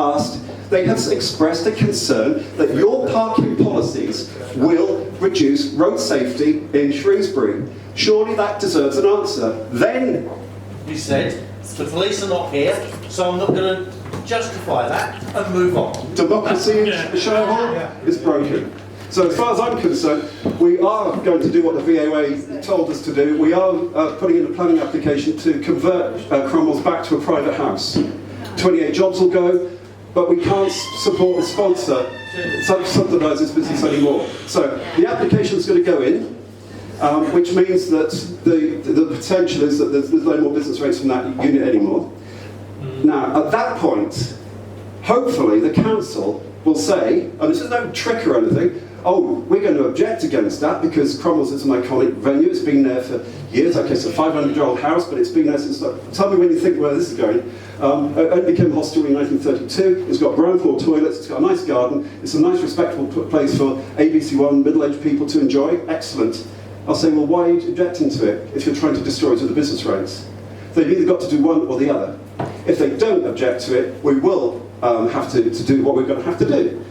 expressed a concern that your parking policies will reduce road safety in Shrewsbury. Surely that deserves an answer. Then...
He said, the police are not here, so I'm not going to justify that and move on.
Democracy in Shire Hall is broken. So as far as I'm concerned, we are going to do what the VOA told us to do. We are putting in a planning application to convert Cromwell's back to a private house. 28 jobs will go, but we can't support and sponsor subsidise this business anymore. So the application is going to go in, which means that the potential is that there's no more business rates from that unit anymore. Now, at that point, hopefully the council will say, and this is no trick or anything, oh, we're going to object against that because Cromwell's is an iconic venue, it's been there for years. Okay, it's a 500-year-old house, but it's been there since, tell me when you think where this is going. It only became a hostelry in 1932, it's got ground floor toilets, it's got a nice garden, it's a nice respectable place for ABC1 middle-aged people to enjoy, excellent. I'll say, well, why are you objecting to it if you're trying to destroy it with the business rates? They've either got to do one or the other. If they don't object to it, we will have to do what we're going to have to do.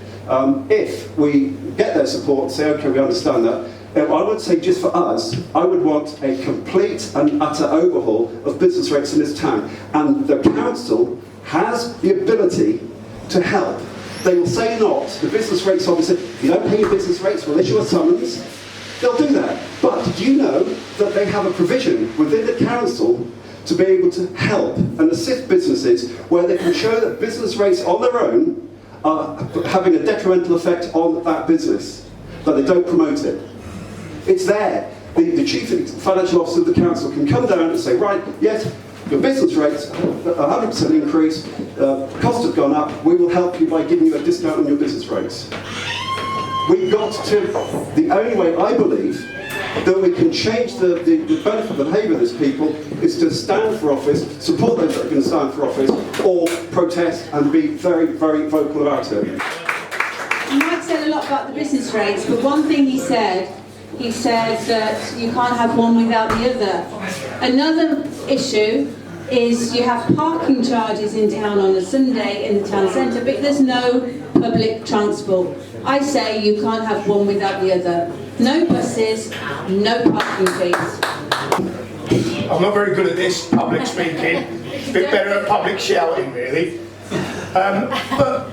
If we get their support and say, okay, we understand that, I would say just for us, I would want a complete and utter overhaul of business rates in this town. And the council has the ability to help. They will say not. The business rates officer, if you don't pay your business rates, we'll issue a summons. They'll do that. But do you know that they have a provision within the council to be able to help and assist businesses where they can show that business rates on their own are having a detrimental effect on that business, but they don't promote it. It's there. The chief financial officer of the council can come down and say, right, yes, your business rates, 100% increase, costs have gone up, we will help you by giving you a discount on your business rates. We've got to, the only way I believe that we can change the benefit of the behaviour of these people is to stand for office, support those that are going to stand for office, or protest and be very, very vocal about it.
Mike said a lot about the business rates, but one thing he said that you can't have one without the other. Another issue is you have parking charges in town on a Sunday in the town centre, but there's no public transport. I say you can't have one without the other. No buses, no parking fees.
I'm not very good at this, public speaking. A bit better at public shouting, really. But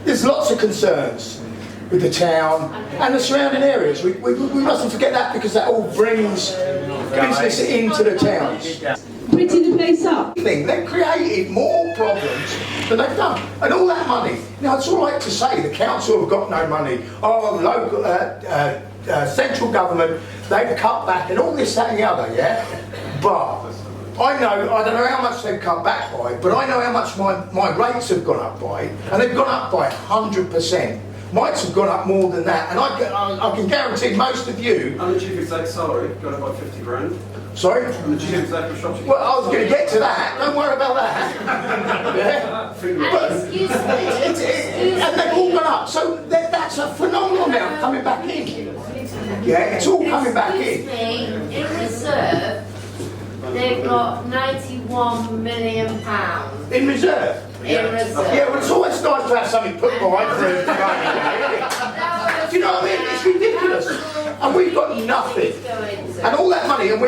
there's lots of concerns with the town and the surrounding areas. We mustn't forget that because that all brings business into the towns.
Pretty the place up.
They've created more problems than they've done. And all that money, now it's all right to say the council have got no money, oh, local, central government, they've cut back and all this, that and the other, yeah? But I don't know how much they've cut back by, but I know how much my rates have gone up by, and they've gone up by 100%. Mike's have gone up more than that, and I can guarantee most of you...
And the chief exec's salary got up by 50 grand.
Sorry?
And the chief exec of Shropshire.
Well, I was going to get to that, don't worry about that. Yeah? But and they've all gone up, so that's a phenomenal amount coming back in. Yeah, it's all coming back in.
In reserve, they've got £91 million.
In reserve?
In reserve.
Yeah, well, it's always nice to have something put by for a Do you know what I mean? It's ridiculous. And we've got nothing. And all that money, and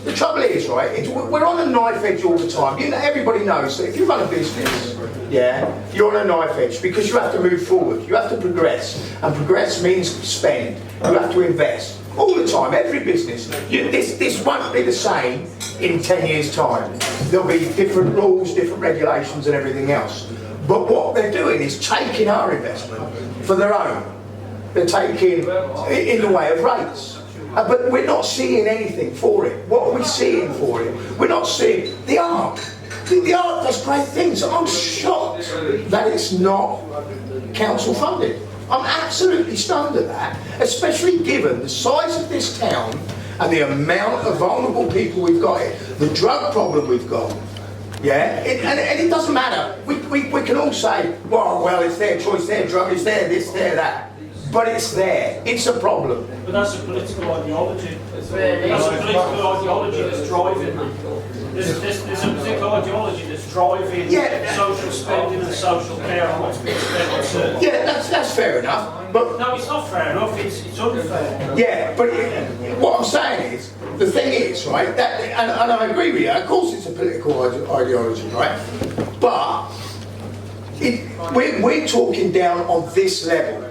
the trouble is, right, we're on a knife edge all the time. You know, everybody knows that if you run a business, yeah, you're on a knife edge because you have to move forward, you have to progress. And progress means spend. You have to invest. All the time, every business. This won't be the same in 10 years' time. There'll be different rules, different regulations and everything else. But what they're doing is taking our investment for their own. They're taking in the way of rates. But we're not seeing anything for it. What are we seeing for it? We're not seeing the art. The art does great things. I'm shocked that it's not council funded. I'm absolutely stunned at that, especially given the size of this town and the amount of vulnerable people we've got here, the drug problem we've got. Yeah, and it doesn't matter. We can all say, well, it's their choice, their drug is there, this, there, that. But it's there. It's a problem.
But that's a political ideology. That's a political ideology that's driving. There's a political ideology that's driving social spending and social care and what's being spent on certain.
Yeah, that's fair enough. But
no, it's not fair enough. It's unfair.
Yeah, but what I'm saying is, the thing is, right, that, and I agree with you, of course it's a political ideology, right? But we're talking down on this level.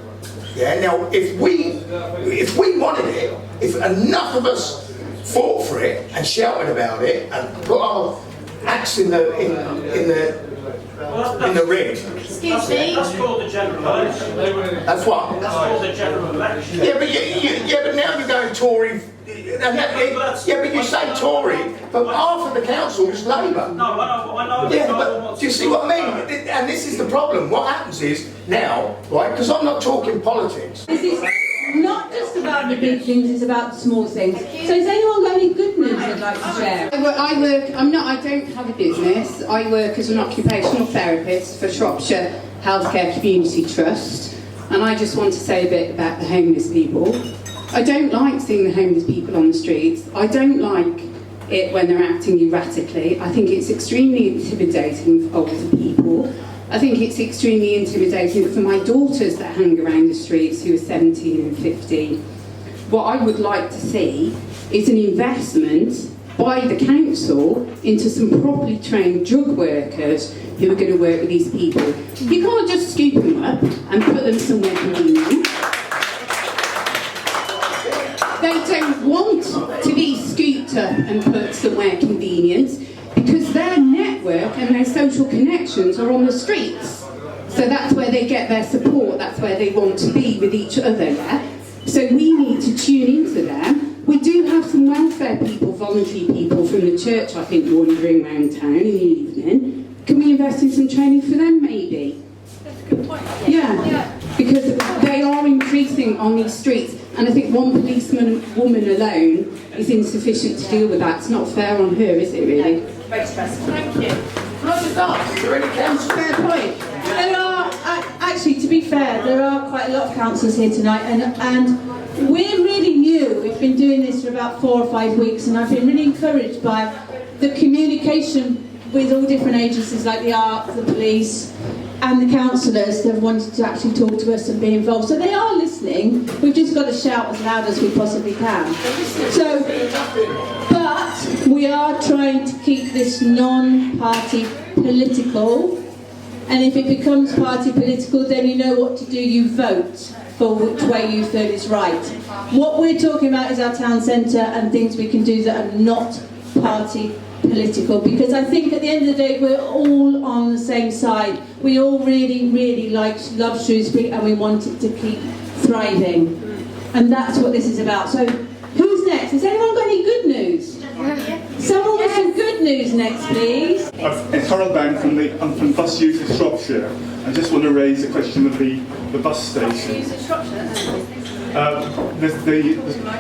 Yeah. Now, if we wanted it, if enough of us fought for it and shouted about it and put our axe in the ring.
Excuse me.
That's called the general election.
That's what?
That's called the general election.
Yeah, but but now you're going Tory. Yeah, but you say Tory, but half of the council is Labour.
No, I know.
Yeah, but do you see what I mean? And this is the problem. What happens is now, right? Because I'm not talking politics.
This is not just about the big things, it's about the small things. So has anyone got any good news they'd like to share?
I don't have a business. I work as an occupational therapist for Shropshire Healthcare Community Trust, and I just want to say a bit about the homeless people. I don't like seeing the homeless people on the streets. I don't like it when they're acting erratically. I think it's extremely intimidating for older people. I think it's extremely intimidating for my daughters that hang around the streets who are 17 and 15. What I would like to see is an investment by the council into some properly trained drug workers who are going to work with these people. You can't just scoop them up and put them somewhere convenient. They don't want to be scooped up and put somewhere convenient because their network and their social connections are on the streets. So that's where they get their support, that's where they want to be with each other, yeah? So we need to tune into them. We do have some welfare people, voluntary people from the church, I think, wandering around town in the evening. Can we invest in some training for them, maybe?
That's a good point.
Yeah, because they are increasing on these streets, and I think one policeman woman alone is insufficient to deal with that. It's not fair on her, is it really?
Very stressful.
Thank you. Can I just ask, is there any council?
Fair point. There are, actually, to be fair, there are quite a lot of councillors here tonight, and we're really new. We've been doing this for about 4 or 5 weeks, and I've been really encouraged by the communication with all different agencies like the arts, the police, and the councillors that have wanted to actually talk to us and be involved. So they are listening. We've just got to shout as loud as we possibly can. So, but we are trying to keep this non-party political. And if it becomes party political, then you know what to do. You vote for which way you feel is right. What we're talking about is our town centre and things we can do that are not party political, because I think at the end of the day we're all on the same side. We all really love Shrewsbury and we want it to keep thriving, and that's what this is about. So who's next? Has anyone got any good news? Someone with some good news next, please.
I'm Harold Bound I'm from Bus Youth of Shropshire. I just want to raise the question of the bus station.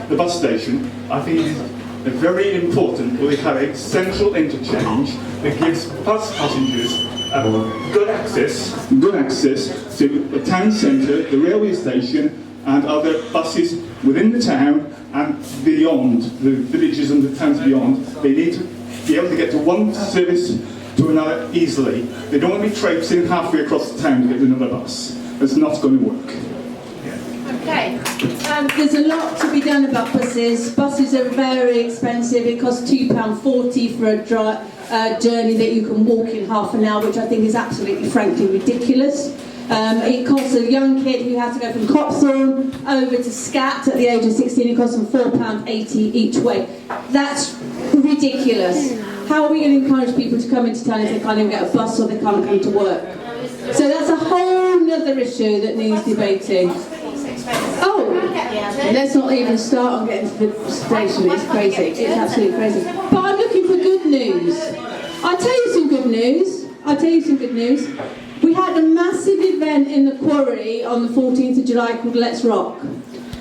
The bus station, I think it is very important that we have a central interchange that gives bus passengers good access to the town centre, the railway station, and other buses within the town and beyond, the villages and the towns beyond. They need to be able to get to one service to another easily. They don't want to be traipsing halfway across the town to get to another bus. It's not going to work.
Okay. There's a lot to be done about buses. Buses are very expensive. It costs £2.40 for a journey that you can walk in half an hour, which I think is absolutely, frankly, ridiculous. It costs a young kid who has to go from Copthorne over to Scat at the age of 16, it costs them £4.80 each way. That's ridiculous. How are we going to encourage people to come into town if they can't even get a bus or they can't come to work? So that's a whole other issue that needs debating. Oh, let's not even start on getting to the station. It's crazy. It's absolutely crazy. But I'm looking for good news. I'll tell you some good news. We had a massive event in the quarry on the 14th of July called Let's Rock.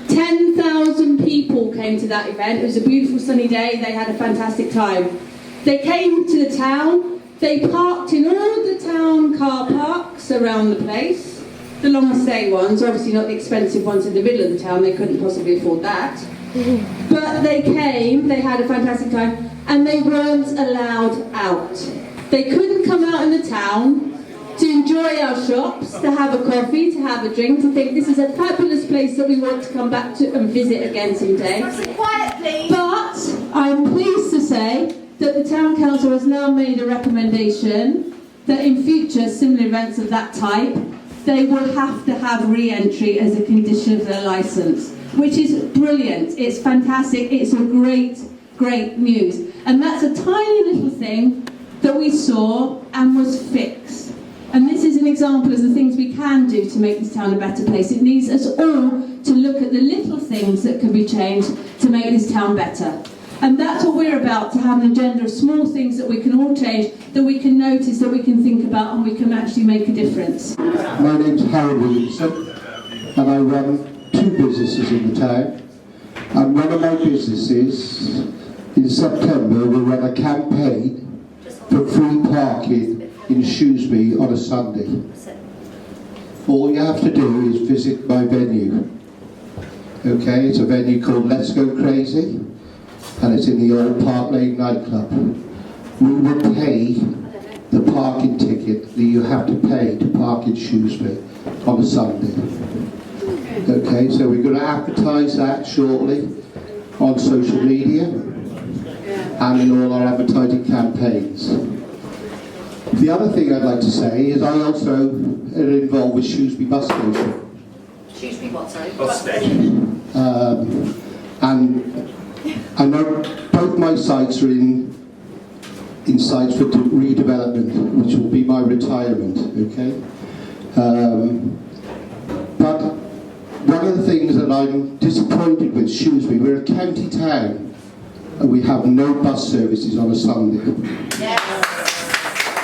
10,000 people came to that event. It was a beautiful sunny day. They had a fantastic time. They came to the town. They parked in all the town car parks around the place. The long stay ones, obviously not the expensive ones in the middle of the town, they couldn't possibly afford that. But they came, they had a fantastic time, and they weren't allowed out. They couldn't come out in the town to enjoy our shops, to have a coffee, to have a drink, to think this is a fabulous place that we want to come back to and visit again someday.
Quiet, please.
But I'm pleased to say that the Town Council has now made a recommendation that in future similar events of that type they will have to have re-entry as a condition of their licence, which is brilliant. It's fantastic. It's a great news. And that's a tiny little thing that we saw and was fixed. And this is an example of the things we can do to make this town a better place. It needs us all to look at the little things that can be changed to make this town better. And that's what we're about, to have an agenda of small things that we can all change, that we can notice, that we can think about, and we can actually make a difference.
My name's Harold Williamson, and I run 2 businesses in the town. And one of my businesses, in September, will run a campaign for free parking in Shrewsbury on a Sunday. All you have to do is visit my venue. Okay, it's a venue called Let's Go Crazy, and it's in the old Park Lane nightclub. We will pay the parking ticket that you have to pay to park in Shrewsbury on a Sunday. Okay, so we're going to advertise that shortly on social media and in all our advertising campaigns. The other thing I'd like to say is I also am involved with Shrewsbury Bus Station.
Shrewsbury what, sorry?
Bus station.
And I know both my sites are in sites for redevelopment, which will be my retirement, okay? But one of the things that I'm disappointed with Shrewsbury, we're a county town and we have no bus services on a Sunday.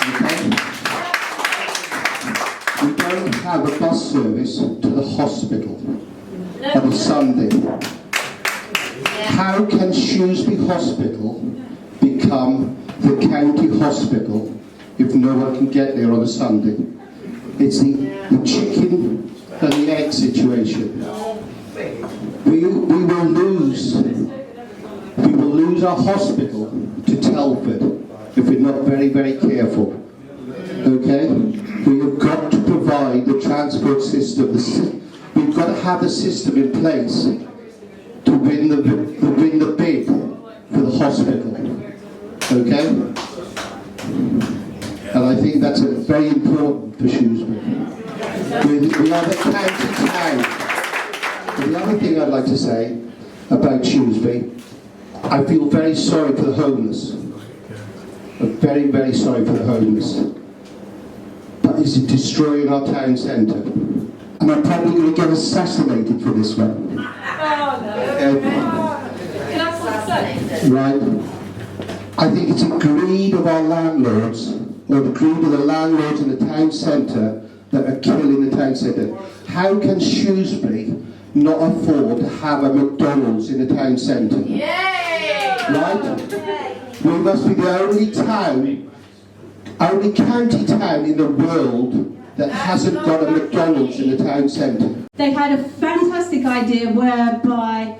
Okay? We don't have a bus service to the hospital on a Sunday. How can Shrewsbury Hospital become the county hospital if no one can get there on a Sunday? It's the chicken and the egg situation. We will lose our hospital to Telford if we're not very careful. Okay? We have got to provide the transport system. We've got to have a system in place to win the bid for the hospital. Okay? And I think that's very important for Shrewsbury. We are the county town. And the other thing I'd like to say about Shrewsbury, I feel very sorry for the homeless. I'm very sorry for the homeless. But it's destroying our town centre. And I'm probably going to get assassinated for this one. Right. I think it's a greed of our landlords, or the greed of the landlords in the town centre, that are killing the town centre. How can Shrewsbury not afford to have a McDonald's in the town centre? Right? We must be the only county town in the world that hasn't got a McDonald's in the town centre.
They had a fantastic idea whereby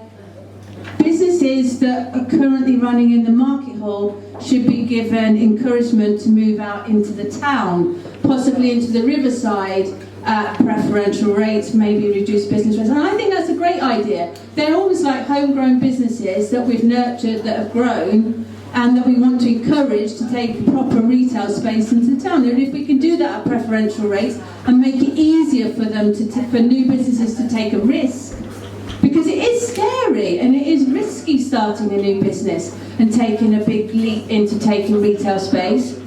businesses that are currently running in the market hall should be given encouragement to move out into the town, possibly into the riverside at preferential rates, maybe reduced business rates. And I think that's a great idea. They're almost like homegrown businesses that we've nurtured, that have grown, and that we want to encourage to take proper retail space into the town. And if we can do that at preferential rates and make it easier for them for new businesses to take a risk, because it is scary and it is risky starting a new business and taking a big leap into taking retail space,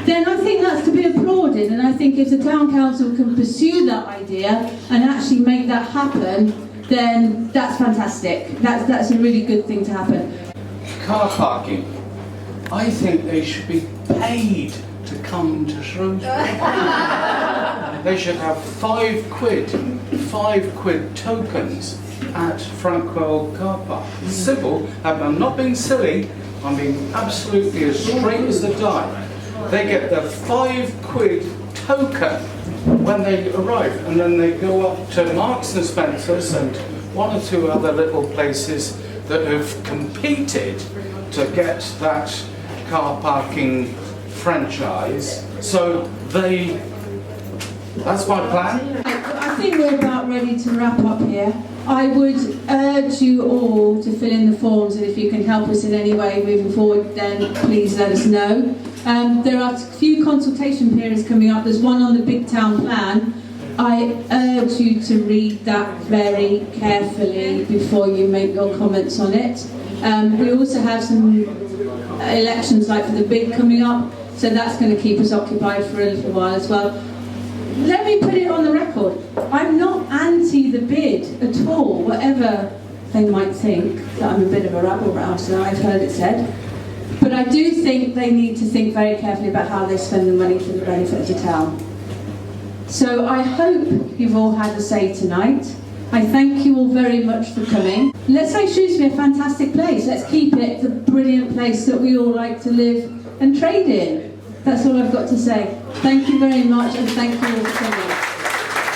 then I think that's to be applauded. And I think if the town council can pursue that idea and actually make that happen, then that's fantastic. That's a really good thing to happen.
Car parking. I think they should be paid to come to Shrewsbury. They should have £5 tokens at Frankwell car park. Simple. I'm not being silly. I'm being absolutely as straight as the die. They get the £5 token when they arrive, and then they go up to Marks and Spencer's and one or two other little places that have competed to get that car parking franchise. So that's my plan.
I think we're about ready to wrap up here. I would urge you all to fill in the forms, and if you can help us in any way moving forward, then please let us know. There are a few consultation periods coming up. There's one on the big town plan. I urge you to read that very carefully before you make your comments on it. We also have some elections like for the bid coming up, so that's going to keep us occupied for a little while as well. Let me put it on the record. I'm not anti the bid at all, whatever they might think, that I'm a bit of a rabble-rouser, I've heard it said. But I do think they need to think very carefully about how they spend the money for the benefit of the town. So I hope you've all had a say tonight. I thank you all very much for coming. Let's make Shrewsbury a fantastic place. Let's keep it the brilliant place that we all like to live and trade in. That's all I've got to say. Thank you very much, and thank you all for coming.